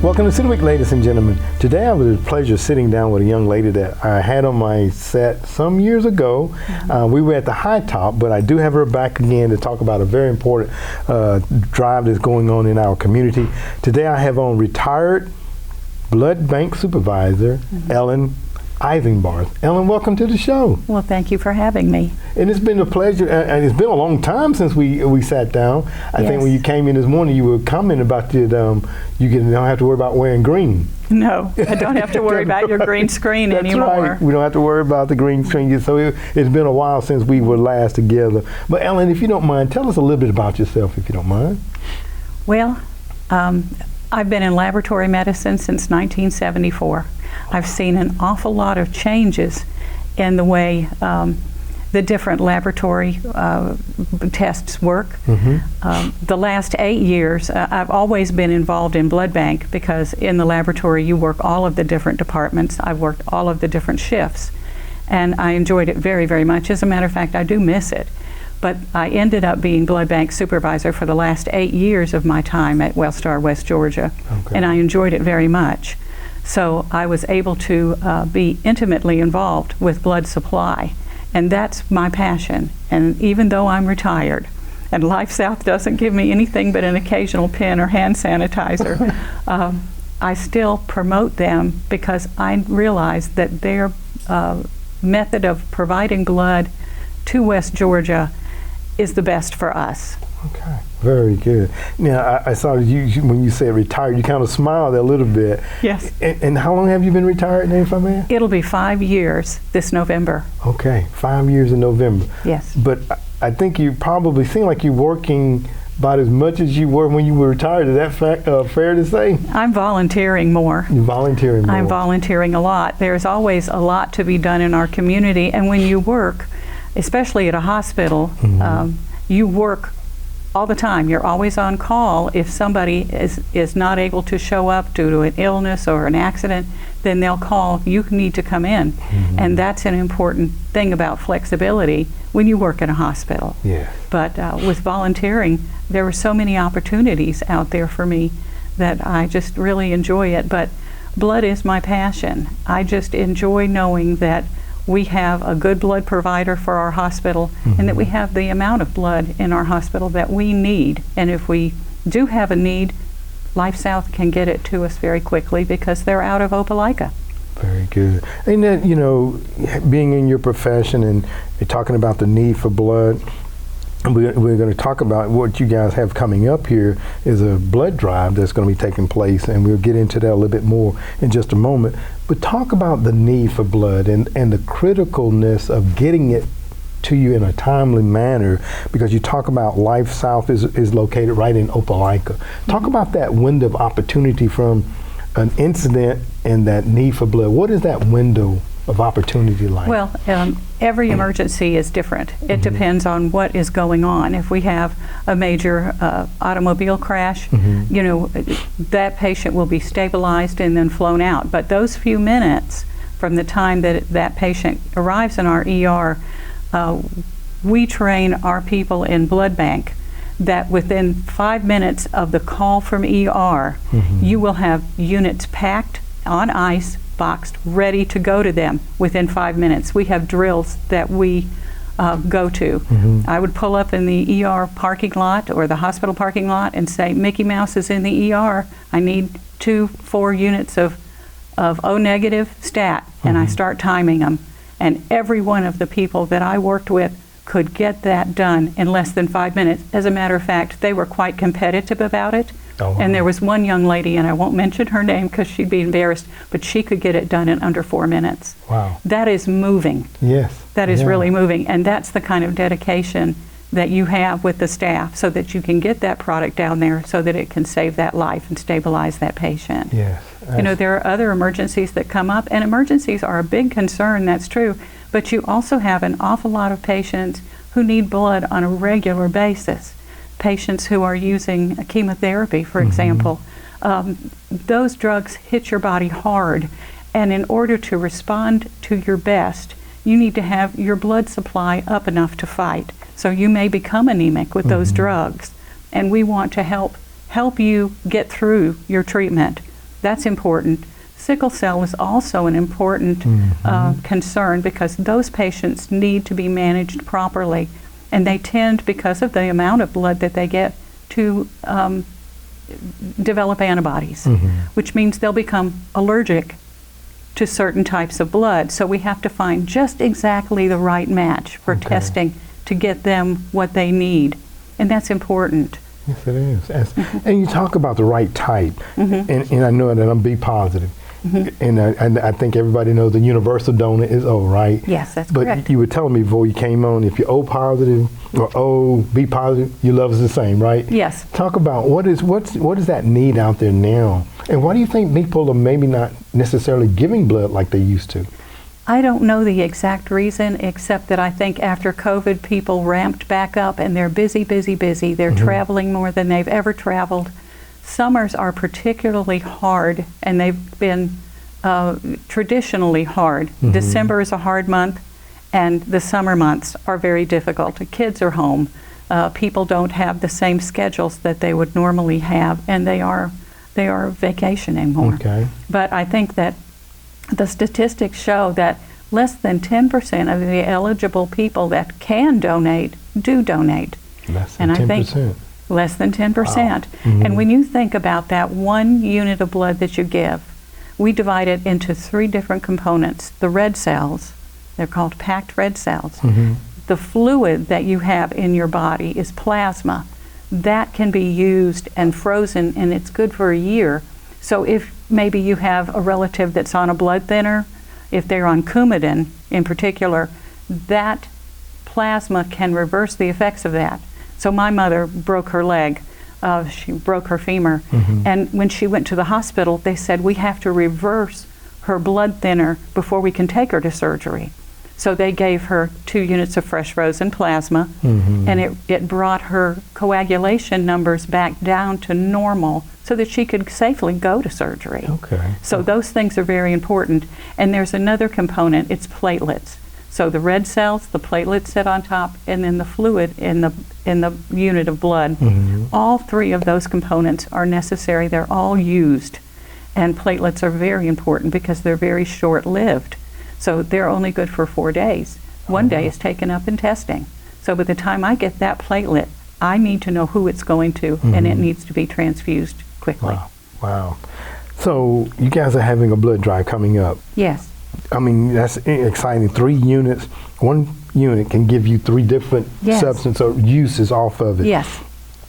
Welcome to City Week, ladies and gentlemen. Today I had the pleasure of sitting down with a young lady that I had on my set some years ago. We were at the High Top, but I do have her back again to talk about a very important drive that's going on in our community. Today I have on retired blood bank supervisor, Ellen Eisenbarth. Ellen, welcome to the show. Well, thank you for having me. And it's been a pleasure, and it's been a long time since we sat down. I think when you came in this morning, you were commenting about you don't have to worry about wearing green. No, I don't have to worry about your green screen That's anymore. Right. We don't have to worry about the green screen. So it's been a while since we were last together. But Ellen, if you don't mind, tell us a little bit about yourself, if you don't mind. Well, I've been in laboratory medicine since 1974. I've seen an awful lot of changes in the way the different laboratory tests work. The last 8 years, I've always been involved in blood bank because in the laboratory you work all of the different departments. I've worked all of the different shifts, and I enjoyed it very, very much. As a matter of fact, I do miss it. But I ended up being blood bank supervisor for the last 8 years of my time at Wellstar, West Georgia, and I enjoyed it very much. So I was able to be intimately involved with blood supply, and that's my passion. And even though I'm retired, and LifeSouth doesn't give me anything but an occasional pen or hand sanitizer, I still promote them because I realize that their method of providing blood to West Georgia is the best for us. Okay, very good. Now, I saw you when you said retired, you kind of smiled a little bit. Yes. And how long have you been retired, if I may? It'll be 5 years this November. Okay, 5 years in November. Yes. But I think you probably seem like you're working about as much as you were when you were retired. Is that fair to say? I'm volunteering more. You're volunteering more. I'm volunteering a lot. There's always a lot to be done in our community, and when you work, especially at a hospital, you work all the time. You're always on call. If somebody is not able to show up due to an illness or an accident, then they'll call, you need to come in. And that's an important thing about flexibility when you work in a hospital. Yeah. But with volunteering, there were so many opportunities out there for me that I just really enjoy it. But blood is my passion. I just enjoy knowing that we have a good blood provider for our hospital, and that we have the amount of blood in our hospital that we need. And if we do have a need, LifeSouth can get it to us very quickly because they're out of Opelika. Very good. And then, you know, being in your profession and you're talking about the need for blood, we're going to talk about what you guys have coming up here is a blood drive that's going to be taking place, and we'll get into that a little bit more in just a moment. But talk about the need for blood and the criticalness of getting it to you in a timely manner, because you talk about LifeSouth is located right in Opelika. Talk about that window of opportunity from an incident and that need for blood. What is that window of opportunity like? Well, every emergency is different. It depends on what is going on. If we have a major automobile crash, you know, that patient will be stabilized and then flown out. But those few minutes from the time that that patient arrives in our ER, we train our people in blood bank that within 5 minutes of the call from ER, you will have units packed on ice, boxed, ready to go to them within 5 minutes. We have drills that we go to. I would pull up in the ER parking lot or the hospital parking lot and say, Mickey Mouse is in the ER. I need 2-4 units of O negative stat, and I start timing them. And every one of the people that I worked with could get that done in less than 5 minutes. As a matter of fact, they were quite competitive about it. And there was one young lady, and I won't mention her name because she'd be embarrassed, but she could get it done in under 4 minutes. Wow. That is moving. Yes. That is really moving, and that's the kind of dedication that you have with the staff so that you can get that product down there so that it can save that life and stabilize that patient. Yes. You know, there are other emergencies that come up, and emergencies are a big concern, that's true, but you also have an awful lot of patients who need blood on a regular basis. Patients who are using chemotherapy, for example. Those drugs hit your body hard, and in order to respond to your best, you need to have your blood supply up enough to fight. So you may become anemic with those drugs, and we want to help you get through your treatment That's important. Sickle cell is also an important concern because those patients need to be managed properly, and they tend, because of the amount of blood that they get, to develop antibodies, which means they'll become allergic to certain types of blood. So we have to find just exactly the right match for testing to get them what they need, and that's important. Yes, it is. And you talk about the right type, and I know that I'm B positive. And I think everybody knows the universal donor is O, right? Yes, that's correct. But you were telling me before you came on, if you're O positive or O, B positive, your love is the same, right? Yes. Talk about what is that need out there now, and why do you think people are maybe not necessarily giving blood like they used to? I don't know the exact reason, except that I think after COVID, people ramped back up and they're busy. They're traveling more than they've ever traveled. Summers are particularly hard, and they've been traditionally hard. December is a hard month, and the summer months are very difficult. The kids are home. People don't have the same schedules that they would normally have, and they are vacationing more. But I think that the statistics show that less than 10% of the eligible people that can donate do donate. Less than 10%. Less than 10%. Wow. And when you think about that 1 unit of blood that you give, we divide it into 3 different components. The red cells, they're called packed red cells. The fluid that you have in your body is plasma. That can be used and frozen, and it's good for a year. So if maybe you have a relative that's on a blood thinner, if they're on Coumadin in particular, that plasma can reverse the effects of that. So my mother broke her leg. She broke her femur. And when she went to the hospital, they said, we have to reverse her blood thinner before we can take her to surgery. So they gave her 2 units of fresh frozen plasma, and it brought her coagulation numbers back down to normal so that she could safely go to surgery. So those things are very important. And there's another component, it's platelets. So the red cells, the platelets sit on top, and then the fluid in the unit of blood. All 3 of those components are necessary. They're all used. And platelets are very important because they're very short-lived. So they're only good for 4 days. 1 day is taken up in testing. So by the time I get that platelet, I need to know who it's going to, and it needs to be transfused quickly. Wow. So you guys are having a blood drive coming up. Yes. I mean, that's exciting. 3 units. 1 unit can give you 3 different substances or uses off of it. Yes.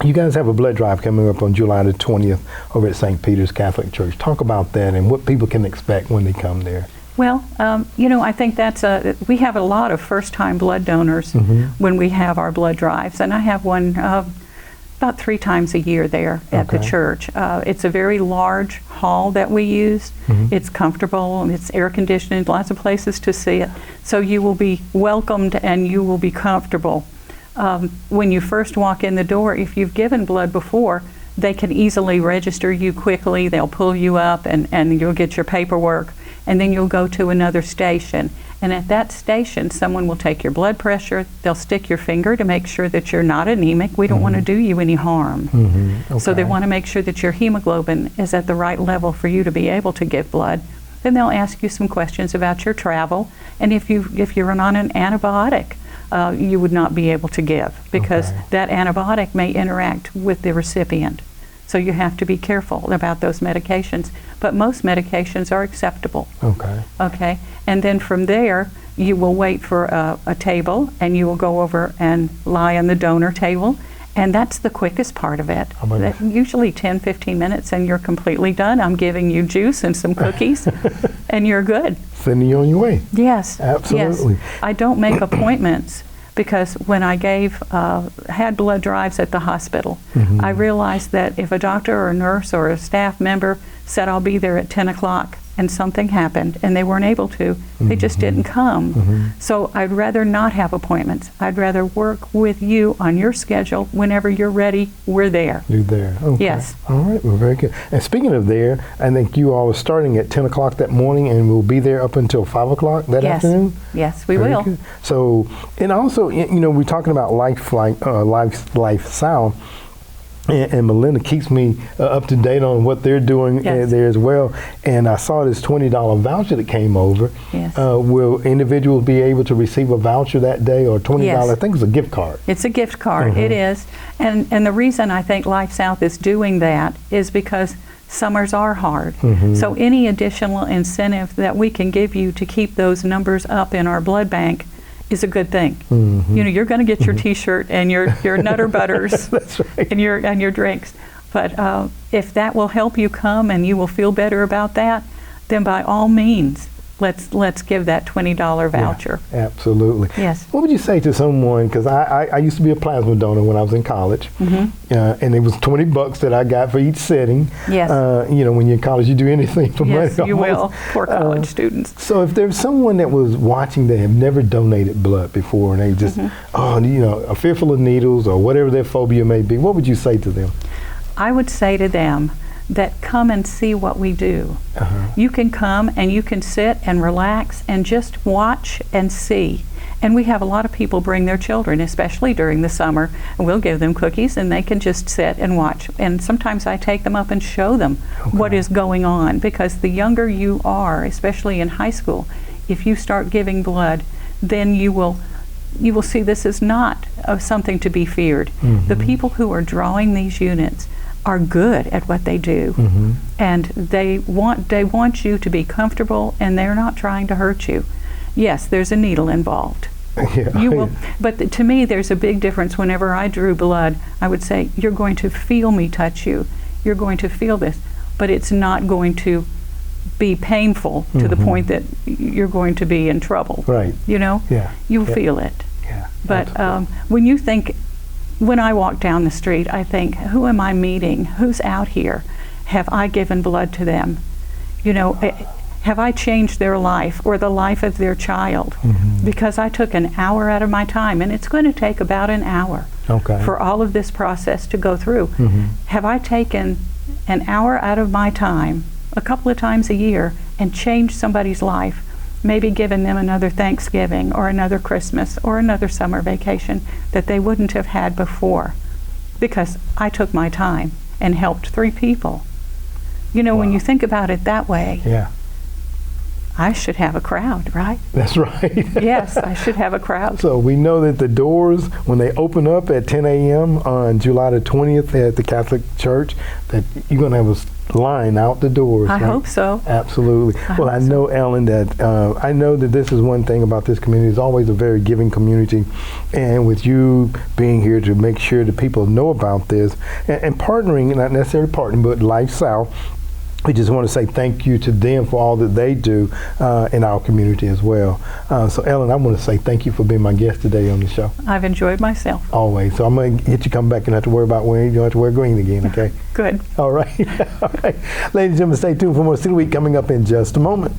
You guys have a blood drive coming up on July the 20th over at St. Peter's Catholic Church. Talk about that and what people can expect when they come there. Well, I think we have a lot of first-time blood donors when we have our blood drives, and I have one about 3 times a year there at the church. It's a very large hall that we use. It's comfortable, and it's air-conditioned, lots of places to see it. So you will be welcomed and you will be comfortable. When you first walk in the door, if you've given blood before, they can easily register you quickly. They'll pull you up and you'll get your paperwork. And then you'll go to another station. And at that station, someone will take your blood pressure. They'll stick your finger to make sure that you're not anemic. We don't want to do you any harm. So they want to make sure that your hemoglobin is at the right level for you to be able to give blood. Then they'll ask you some questions about your travel. And if you're on an antibiotic, you would not be able to give because that antibiotic may interact with the recipient. So you have to be careful about those medications. But most medications are acceptable. Okay. And then from there, you will wait for a table, and you will go over and lie on the donor table. And that's the quickest part of it. Usually 10, 15 minutes, and you're completely done. I'm giving you juice and some cookies, and you're good. Sending you on your way. Yes. Absolutely. Yes. I don't make appointments. Because when I had blood drives at the hospital, I realized that if a doctor or a nurse or a staff member said I'll be there at 10 o'clock and something happened and they weren't able to, they just didn't come. So I'd rather not have appointments. I'd rather work with you on your schedule. Whenever you're ready, we're there. You're there. Yes. All right, well, very good. And speaking of there, I think you all are starting at 10 o'clock that morning and we'll be there up until 5 o'clock that afternoon? Yes, we will. Good. So, and also, we're talking about LifeSouth. and Melinda keeps me up to date on what they're doing there as well. And I saw this $20 voucher that came over. Yes. Will individuals be able to receive a voucher that day, or $20? Yes. I think it's a gift card. It's a gift card. It is. And the reason I think LifeSouth is doing that is because summers are hard. So any additional incentive that we can give you to keep those numbers up in our blood bank is a good thing. You know, you're going to get your T-shirt and your Nutter Butters That's right. and your drinks. But if that will help you come and you will feel better about that, then by all means, let's give that $20 voucher. Yeah, absolutely. Yes. What would you say to someone, because I used to be a plasma donor when I was in college, and it was $20 that I got for each sitting. Yes. You know, when you're in college, you do anything for money. Yes, you almost. will, for college students. So if there's someone that was watching that have never donated blood before, and they just, you know, are fearful of needles or whatever their phobia may be, what would you say to them? I would say to them that come and see what we do. You can come and you can sit and relax and just watch and see. And we have a lot of people bring their children, especially during the summer, and we'll give them cookies and they can just sit and watch. And sometimes I take them up and show them what is going on, because the younger you are, especially in high school, if you start giving blood, then you will see this is not something to be feared. The people who are drawing these units are good at what they do, and they want you to be comfortable, and they're not trying to hurt you. Yes, there's a needle involved. You will, but to me, there's a big difference. Whenever I drew blood, I would say, you're going to feel me touch you. You're going to feel this, but it's not going to be painful to the point that you're going to be in trouble. Right. You know? Yeah. You'll feel it. Yeah. But when I walk down the street, I think, who am I meeting? Who's out here? Have I given blood to them? You know, have I changed their life or the life of their child? Because I took an hour out of my time, and it's going to take about an hour for all of this process to go through. Have I taken an hour out of my time a couple of times a year and changed somebody's life? Maybe given them another Thanksgiving or another Christmas or another summer vacation that they wouldn't have had before, because I took my time and helped 3 people. You know, when you think about it that way, I should have a crowd, right? That's right. Yes, I should have a crowd. So we know that the doors, when they open up at 10 a.m. on July the 20th at the Catholic Church, that you're going to have a line out the doors. I hope so. Absolutely. I know, Ellen, that I know that this is one thing about this community. It's always a very giving community, and with you being here to make sure that people know about this and partnering, not necessarily partnering, but LifeSouth, we just want to say thank you to them for all that they do in our community as well. So, Ellen, I want to say thank you for being my guest today on the show. I've enjoyed myself. Always. So I'm going to get you come back and have to worry about wearing. You don't have to wear green again, okay? Good. All right. All right. Ladies and gentlemen, stay tuned for more City Week coming up in just a moment.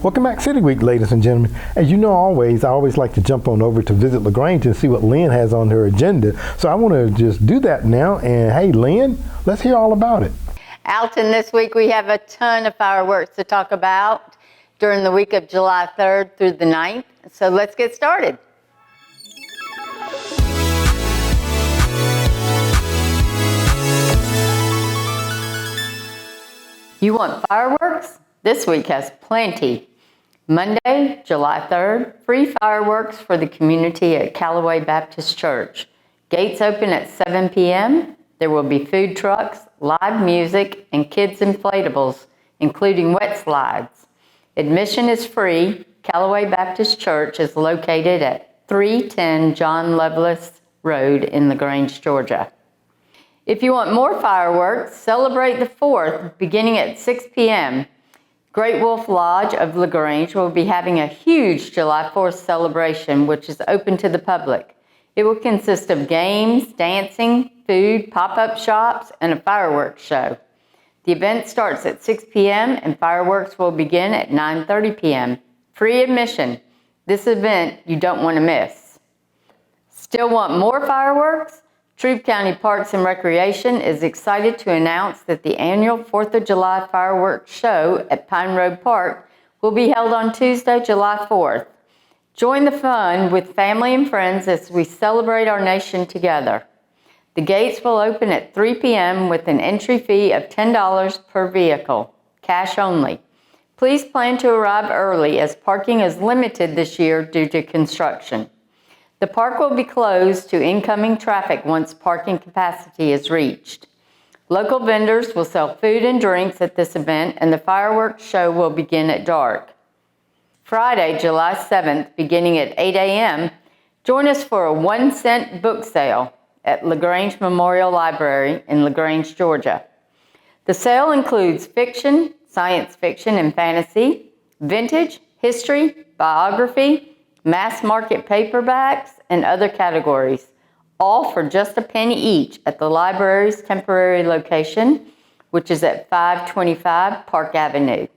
Welcome back, City Week, ladies and gentlemen. As you know, I always like to jump on over to visit LaGrange and see what Lynne has on her agenda. So I want to just do that now. And hey, Lynne, let's hear all about it. Alton, this week we have a ton of fireworks to talk about during the week of July 3rd through the 9th. So let's get started. You want fireworks? This week has plenty. Monday, July 3rd, free fireworks for the community at Callaway Baptist Church. Gates open at 7 p.m. There will be food trucks, live music, and kids' inflatables, including wet slides. Admission is free. Callaway Baptist Church is located at 310 John Lovelace Road in LaGrange, Georgia. If you want more fireworks, celebrate the 4th beginning at 6 p.m. Great Wolf Lodge of LaGrange will be having a huge July 4th celebration, which is open to the public. It will consist of games, dancing, food, pop-up shops, and a fireworks show. The event starts at 6 p.m. and fireworks will begin at 9:30 p.m. Free admission. This event you don't want to miss. Still want more fireworks? Troup County Parks and Recreation is excited to announce that the annual 4th of July fireworks show at Pine Road Park will be held on Tuesday, July 4th. Join the fun with family and friends as we celebrate our nation together. The gates will open at 3 p.m. with an entry fee of $10 per vehicle, cash only. Please plan to arrive early as parking is limited this year due to construction. The park will be closed to incoming traffic once parking capacity is reached. Local vendors will sell food and drinks at this event, and the fireworks show will begin at dark. Friday, July 7th, beginning at 8 a.m., join us for a 1-cent book sale at LaGrange Memorial Library in LaGrange, Georgia. The sale includes fiction, science fiction and fantasy, vintage, history, biography, mass market paperbacks, and other categories, all for just a penny each at the library's temporary location, which is at 525 Park Avenue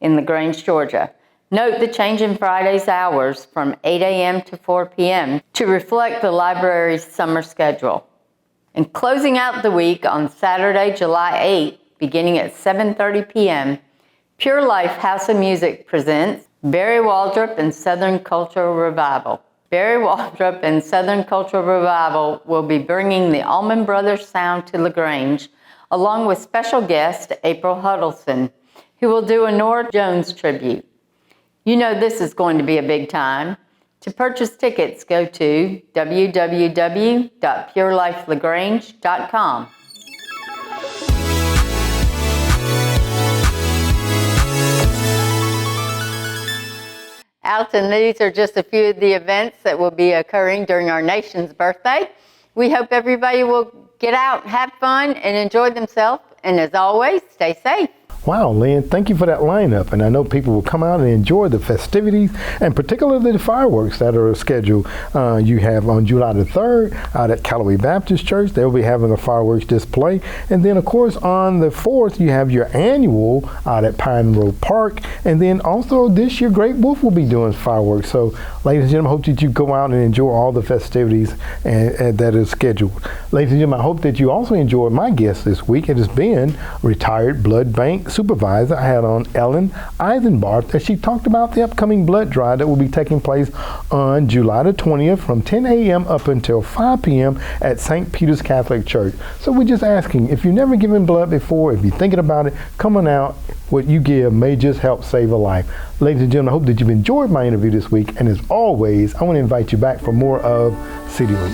in LaGrange, Georgia. Note the change in Friday's hours from 8 a.m. to 4 p.m. to reflect the library's summer schedule. And closing out the week on Saturday, July 8th, beginning at 7:30 p.m., Pure Life House of Music presents Barry Waldrop and Southern Cultural Revival. Barry Waldrop and Southern Cultural Revival will be bringing the Allman Brothers sound to LaGrange, along with special guest April Huddleston, who will do a Norah Jones tribute. You know this is going to be a big time. To purchase tickets, go to www.purelifelagrange.com. Alton, these are just a few of the events that will be occurring during our nation's birthday. We hope everybody will get out, have fun, and enjoy themselves. And as always, stay safe. Wow, Lynn, thank you for that lineup. And I know people will come out and enjoy the festivities, and particularly the fireworks that are scheduled. You have on July the 3rd out at Callaway Baptist Church. They'll be having a fireworks display. And then, of course, on the 4th, you have your annual out at Pine Road Park. And then also this year, Great Wolf will be doing fireworks. So, ladies and gentlemen, I hope that you go out and enjoy all the festivities and that is scheduled. Ladies and gentlemen, I hope that you also enjoy my guest this week. It has been retired blood bank supervisor. I had on Ellen Eisenbarth as she talked about the upcoming blood drive that will be taking place on July the 20th from 10 a.m. up until 5 p.m. at St. Peter's Catholic Church. So we're just asking, if you've never given blood before, if you're thinking about it, come on out. What you give may just help save a life. Ladies and gentlemen, I hope that you've enjoyed my interview this week. And as always, I want to invite you back for more of City Week.